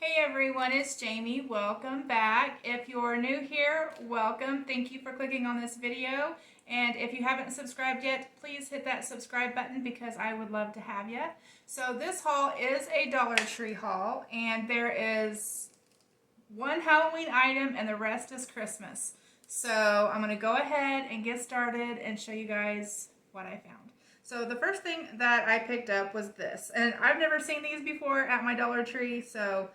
Hey everyone, it's Jamie. Welcome back. If you're new here, welcome. Thank you for clicking on this video. And if you haven't subscribed yet, please hit that subscribe button because I would love to have you. So this haul is a Dollar Tree haul, and there is one Halloween item and the rest is Christmas. So I'm going to go ahead and get started and show you guys what I found. So the first thing that I picked up was this, and I've never seen these before at my Dollar Tree, so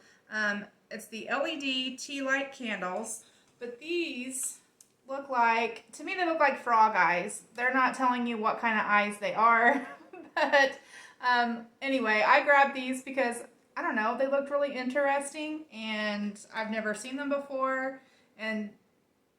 it's the LED tea light candles, but these look like, to me they look like frog eyes. They're not telling you what kind of eyes they are, but anyway, I grabbed these because, I don't know, they looked really interesting, and I've never seen them before, and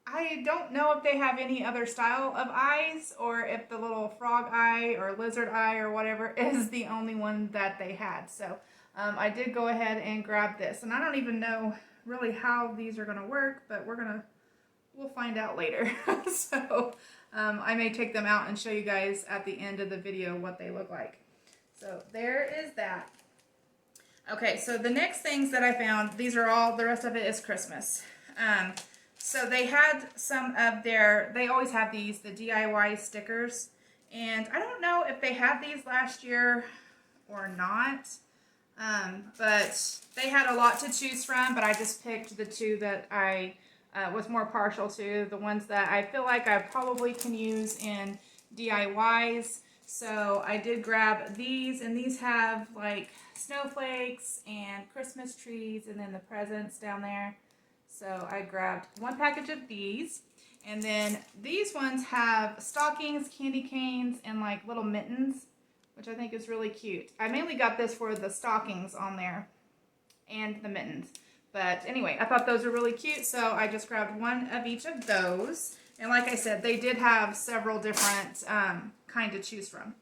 I don't know if they have any other style of eyes or if the little frog eye or lizard eye or whatever is the only one that they had. So I did go ahead and grab this, and I don't even know really how these are going to work, but we'll find out later. So I may take them out and show you guys at the end of the video what they look like. So there is that. Okay, so the next things that I found, these are all, the rest of it is Christmas. So they had some of their, they always have these, the DIY stickers, and I don't know if they had these last year or not, but they had a lot to choose from, but I just picked the two that I was more partial to, the ones that I feel like I probably can use in DIYs. So I did grab these, and these have like snowflakes and Christmas trees and then the presents down there. So I grabbed one package of these, and then these ones have stockings, candy canes, and like little mittens, which I think is really cute. I mainly got this for the stockings on there and the mittens. But anyway, I thought those were really cute, so I just grabbed one of each of those. And like I said, they did have several different kind to choose from.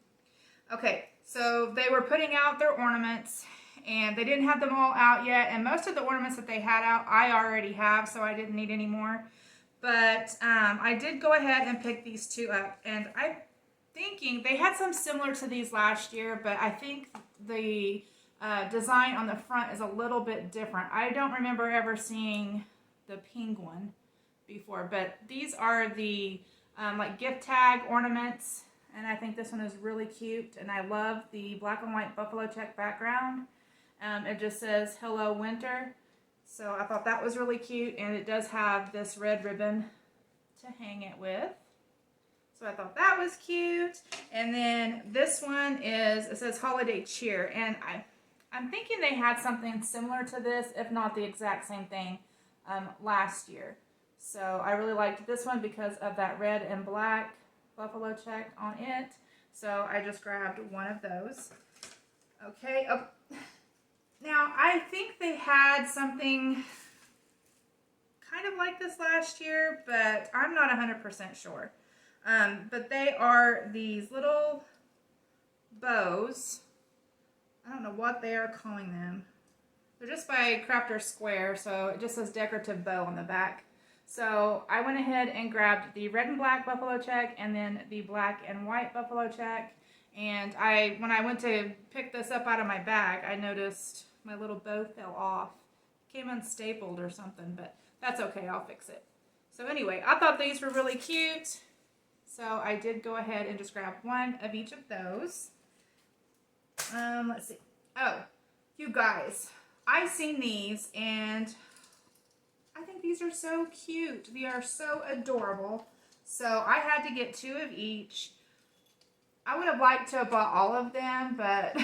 Okay, so they were putting out their ornaments, and they didn't have them all out yet, and most of the ornaments that they had out I already have, so I didn't need any more. But I did go ahead and pick these two up, and I'm thinking they had some similar to these last year, but I think the design on the front is a little bit different. I don't remember ever seeing the pink one before, but these are the like gift tag ornaments, and I think this one is really cute, and I love the black and white buffalo check background. It just says hello winter, so I thought that was really cute, and it does have this red ribbon to hang it with, so I thought that was cute. And then this one is, it says holiday cheer, and I'm thinking they had something similar to this, if not the exact same thing, last year. So I really liked this one because of that red and black buffalo check on it, so I just grabbed one of those. Okay, now I think they had something kind of like this last year, but I'm not 100% sure. But they are these little bows. I don't know what they are calling them. They're just by Crafter Square, so it just says decorative bow on the back. So I went ahead and grabbed the red and black buffalo check and then the black and white buffalo check. And when I went to pick this up out of my bag, I noticed my little bow fell off. It came unstapled or something, but that's okay, I'll fix it. So anyway, I thought these were really cute, so I did go ahead and just grab one of each of those. Let's see. Oh, you guys, I seen these, and I think these are so cute. They are so adorable. So I had to get two of each. I would have liked to have bought all of them, but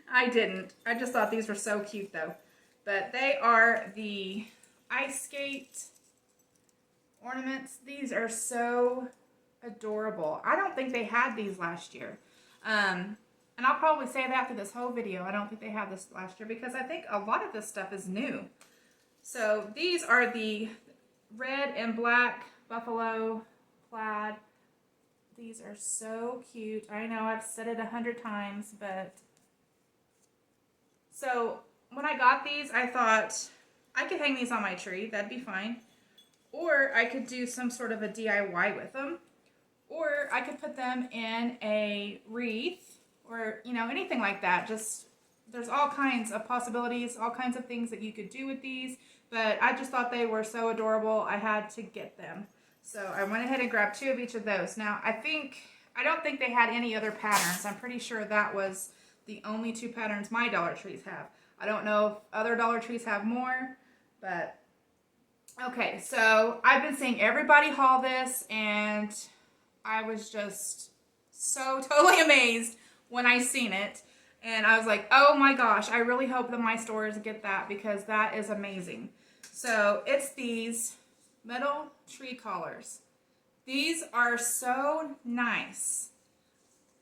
I didn't. I just thought these were so cute though. But they are the ice skate ornaments. These are so adorable. I don't think they had these last year. And I'll probably say that through this whole video. I don't think they had this last year because I think a lot of this stuff is new. So these are the red and black buffalo plaid. These are so cute. I know I've said it 100 times, but so when I got these, I thought I could hang these on my tree. That'd be fine. Or I could do some sort of a DIY with them. Or I could put them in a wreath or, you know, anything like that. Just there's all kinds of possibilities, all kinds of things that you could do with these, but I just thought they were so adorable, I had to get them. So I went ahead and grabbed 2 of each of those. Now, I don't think they had any other patterns. I'm pretty sure that was the only 2 patterns my Dollar Trees have. I don't know if other Dollar Trees have more, but okay, so I've been seeing everybody haul this, and I was just so totally amazed when I seen it. And I was like, oh my gosh, I really hope that my stores get that because that is amazing. So it's these metal tree collars. These are so nice.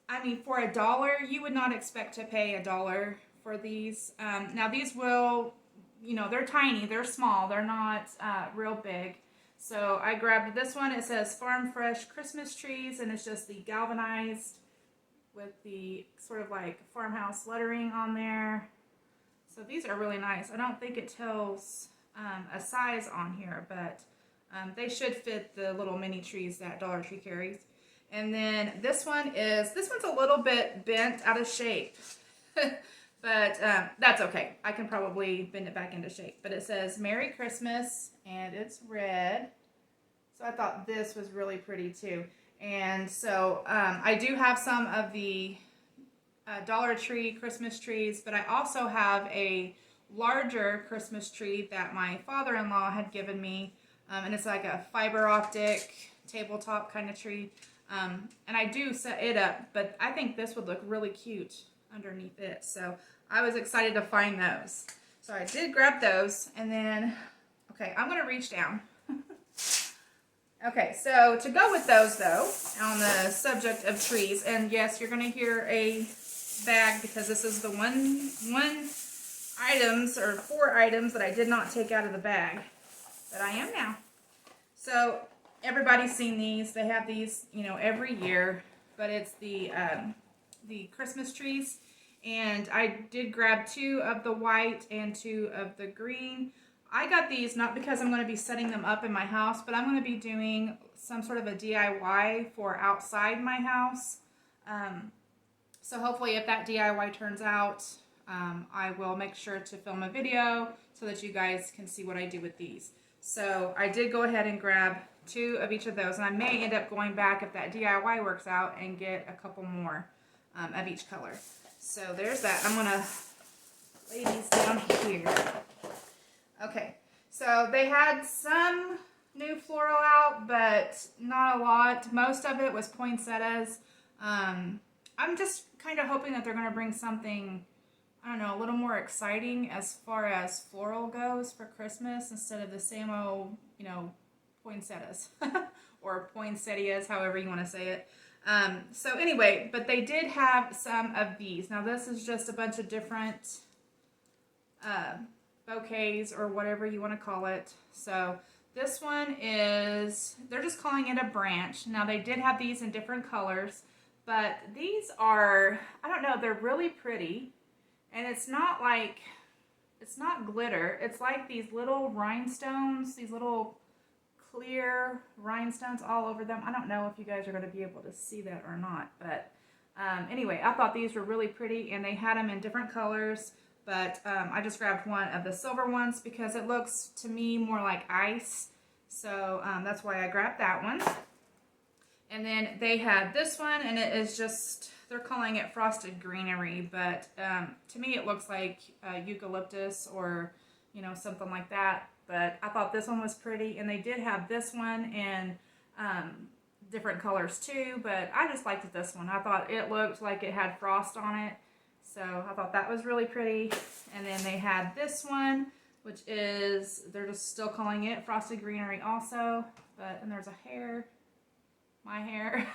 I mean, for $1, you would not expect to pay $1 for these. Now these will, you know, they're tiny, they're small, they're not real big. So I grabbed this one. It says Farm Fresh Christmas Trees, and it's just the galvanized with the sort of like farmhouse lettering on there. So these are really nice. I don't think it tells a size on here, but they should fit the little mini trees that Dollar Tree carries. And then this one's a little bit bent out of shape, but that's okay. I can probably bend it back into shape. But it says Merry Christmas, and it's red. So I thought this was really pretty too. And so I do have some of the Dollar Tree Christmas trees, but I also have a larger Christmas tree that my father-in-law had given me. And it's like a fiber optic tabletop kind of tree. And I do set it up, but I think this would look really cute underneath it. So I was excited to find those. So I did grab those, and then, okay, I'm going to reach down. Okay, so to go with those though, on the subject of trees, and yes, you're going to hear a bag because this is the one items or 4 items that I did not take out of the bag, but I am now. So everybody's seen these. They have these, you know, every year, but it's the Christmas trees, and I did grab 2 of the white and 2 of the green. I got these not because I'm going to be setting them up in my house, but I'm going to be doing some sort of a DIY for outside my house. So hopefully if that DIY turns out, I will make sure to film a video so that you guys can see what I do with these. So I did go ahead and grab 2 of each of those, and I may end up going back if that DIY works out and get a couple more of each color. So there's that. I'm going to lay these down here. Okay, so they had some new floral out, but not a lot. Most of it was poinsettias. I'm just kind of hoping that they're going to bring something, I don't know, a little more exciting as far as floral goes for Christmas instead of the same old, you know, poinsettias or poinsettias, however you want to say it. So anyway, but they did have some of these. Now this is just a bunch of different bouquets or whatever you want to call it. So this one is, they're just calling it a branch. Now they did have these in different colors, but these are, I don't know, they're really pretty. And it's not like, it's not glitter. It's like these little rhinestones, these little clear rhinestones all over them. I don't know if you guys are going to be able to see that or not, but anyway, I thought these were really pretty, and they had them in different colors. But I just grabbed one of the silver ones because it looks to me more like ice. So that's why I grabbed that one. And then they had this one, and it is just, they're calling it Frosted Greenery. But to me it looks like eucalyptus or, you know, something like that. But I thought this one was pretty. And they did have this one in different colors too. But I just liked this one. I thought it looked like it had frost on it. So I thought that was really pretty. And then they had this one, which is, they're just still calling it Frosted Greenery also. But, and there's a hair, my hair.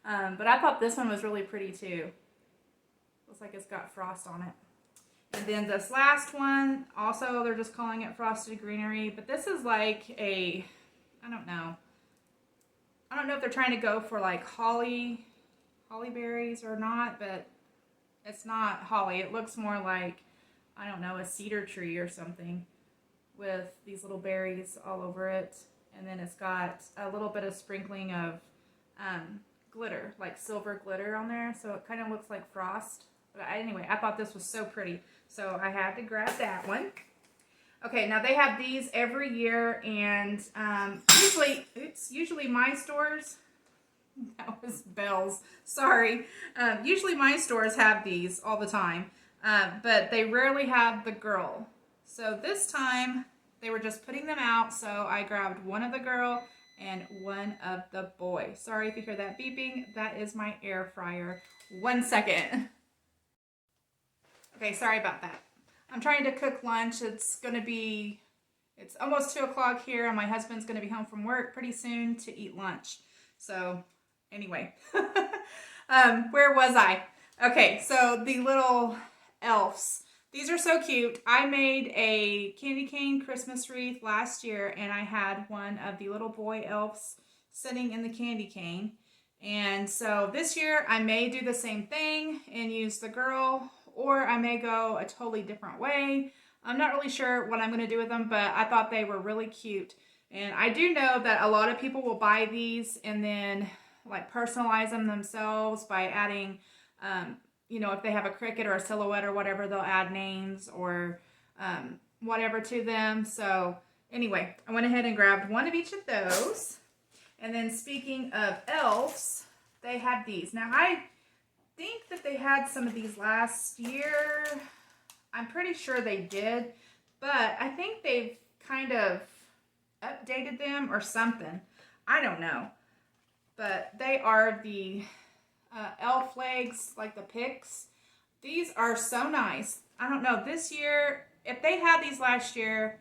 But I thought this one was really pretty too. Looks like it's got frost on it. And then this last one, also they're just calling it Frosted Greenery. But this is like a, I don't know if they're trying to go for like holly berries or not, but it's not holly. It looks more like, I don't know, a cedar tree or something with these little berries all over it. And then it's got a little bit of sprinkling of glitter, like silver glitter on there. So it kind of looks like frost, But anyway, I thought this was so pretty. So I had to grab that one. Okay, now they have these every year, and usually my stores, that was bells, sorry. Usually my stores have these all the time, but they rarely have the girl. So this time they were just putting them out, so I grabbed one of the girl and one of the boy. Sorry if you hear that beeping, that is my air fryer. 1 second. Okay, sorry about that. I'm trying to cook lunch. It's almost 2 o'clock here, and my husband's going to be home from work pretty soon to eat lunch. So anyway, where was I? Okay, so the little elves. These are so cute. I made a candy cane Christmas wreath last year, and I had one of the little boy elves sitting in the candy cane. And so this year I may do the same thing and use the girl, or I may go a totally different way. I'm not really sure what I'm going to do with them, but I thought they were really cute. And I do know that a lot of people will buy these and then like personalize them themselves by adding, you know, if they have a cricket or a silhouette or whatever, they'll add names or whatever to them. So anyway, I went ahead and grabbed one of each of those. And then speaking of elves, they had these. Now I think that they had some of these last year. I'm pretty sure they did, but I think they've kind of updated them or something. I don't know. But they are the elf legs, like the picks. These are so nice. I don't know, this year, if they had these last year,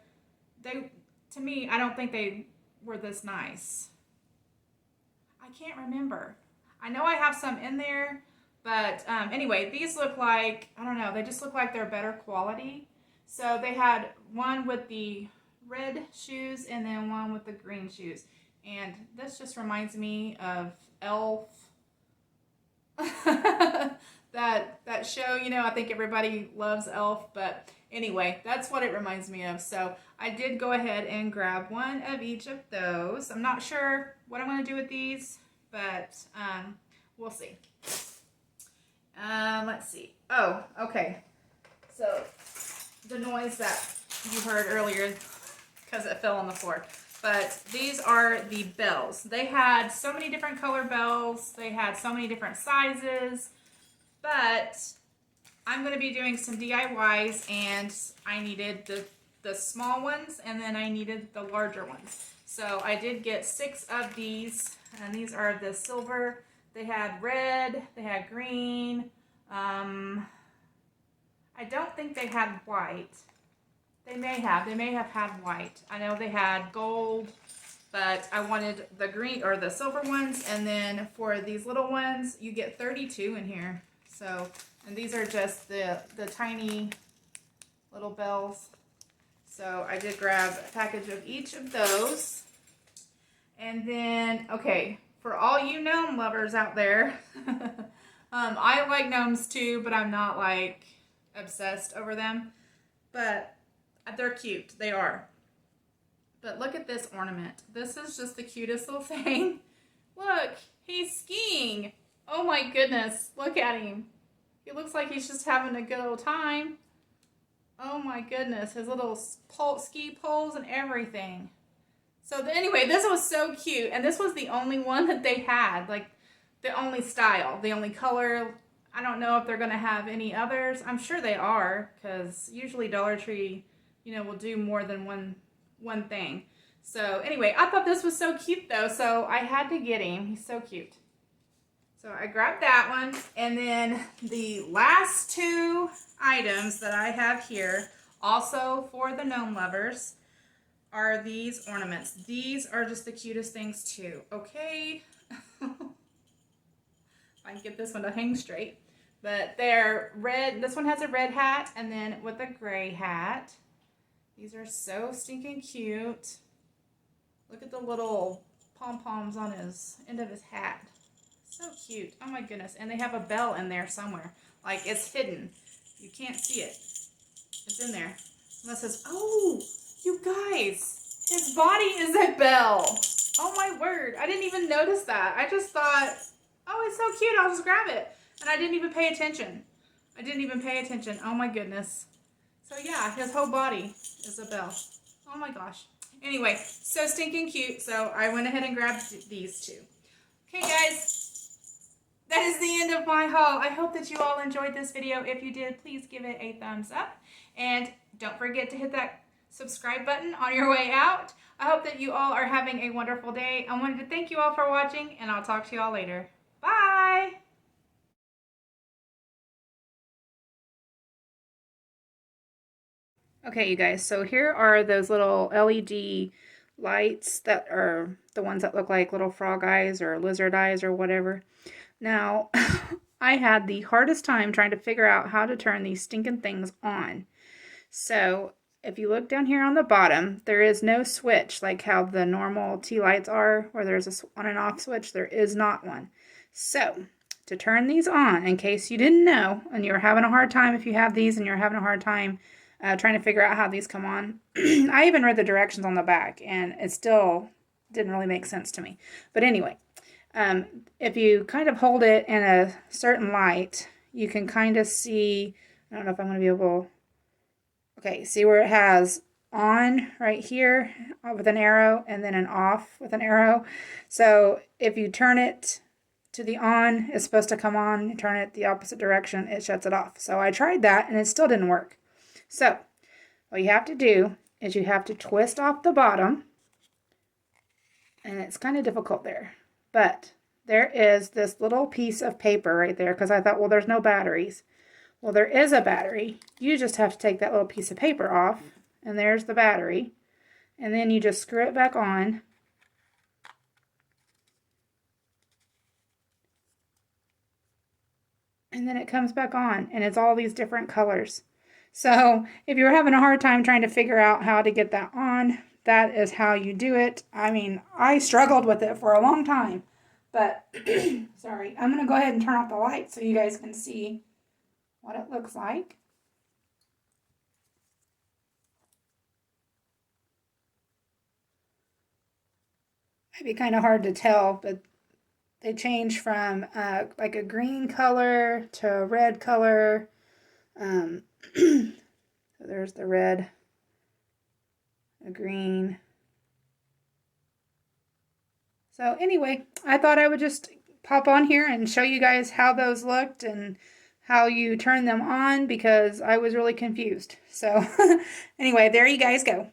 to me, I don't think they were this nice. I can't remember. I know I have some in there, but anyway, these look like, I don't know, they just look like they're better quality. So they had one with the red shoes and then one with the green shoes. And this just reminds me of Elf. that show, you know, I think everybody loves Elf, but anyway, that's what it reminds me of. So I did go ahead and grab one of each of those. I'm not sure what I'm going to do with these, but we'll see. Let's see. Oh, okay. So the noise that you heard earlier, because it fell on the floor. But these are the bells. They had so many different color bells. They had so many different sizes. But I'm going to be doing some DIYs, and I needed the small ones, and then I needed the larger ones. So I did get 6 of these, and these are the silver. They had red, they had green. I don't think they had white. They may have had white. I know they had gold, but I wanted the green or the silver ones. And then for these little ones, you get 32 in here. So, and these are just the tiny little bells. So I did grab a package of each of those. And then, okay, for all you gnome lovers out there, I like gnomes too, but I'm not like obsessed over them. But they're cute. They are. But look at this ornament. This is just the cutest little thing. Look, he's skiing. Oh my goodness. Look at him. He looks like he's just having a good old time. Oh my goodness. His little ski poles and everything. So anyway, this was so cute. And this was the only one that they had. Like the only style, the only color. I don't know if they're going to have any others. I'm sure they are, because usually Dollar Tree, you know, will do more than one thing. So anyway, I thought this was so cute though, so I had to get him. He's so cute. So I grabbed that one, and then the last 2 items that I have here, also for the gnome lovers, are these ornaments. These are just the cutest things too. Okay. If I can get this one to hang straight. But they're red. This one has a red hat, and then with a gray hat. These are so stinking cute. Look at the little pom-poms on his end of his hat. So cute. Oh my goodness. And they have a bell in there somewhere. Like it's hidden. You can't see it. It's in there. And it says, oh, you guys, his body is a bell. Oh my word. I didn't even notice that. I just thought, oh, it's so cute. I'll just grab it. And I didn't even pay attention. I didn't even pay attention. Oh my goodness. So yeah, his whole body is a bell. Oh my gosh. Anyway, so stinking cute. So I went ahead and grabbed these two. Okay guys, that is the end of my haul. I hope that you all enjoyed this video. If you did, please give it a thumbs up. And don't forget to hit that subscribe button on your way out. I hope that you all are having a wonderful day. I wanted to thank you all for watching, and I'll talk to you all later. Bye! Okay, you guys, so here are those little LED lights that are the ones that look like little frog eyes or lizard eyes or whatever. Now, I had the hardest time trying to figure out how to turn these stinking things on. So, if you look down here on the bottom, there is no switch like how the normal tea lights are, where there's a on and off switch. There is not one. So, to turn these on, in case you didn't know, and you're having a hard time, if you have these and you're having a hard time trying to figure out how these come on, I even read the directions on the back, and it still didn't really make sense to me. But anyway, if you kind of hold it in a certain light, you can kind of see, I don't know if I'm going to be able, okay, see where it has on right here with an arrow and then an off with an arrow. So if you turn it to the on, it's supposed to come on. You turn it the opposite direction, it shuts it off. So I tried that and it still didn't work. So what you have to do is you have to twist off the bottom, and it's kind of difficult there. But there is this little piece of paper right there, because I thought, well, there's no batteries. Well, there is a battery. You just have to take that little piece of paper off, and there's the battery. And then you just screw it back on. And then it comes back on, and it's all these different colors. So if you're having a hard time trying to figure out how to get that on, that is how you do it. I mean, I struggled with it for a long time, but sorry, I'm going to go ahead and turn off the light so you guys can see what it looks like. Might be kind of hard to tell, but they change from like a green color to a red color. So there's the red, a green. So anyway, I thought I would just pop on here and show you guys how those looked and how you turn them on, because I was really confused. So anyway, there you guys go.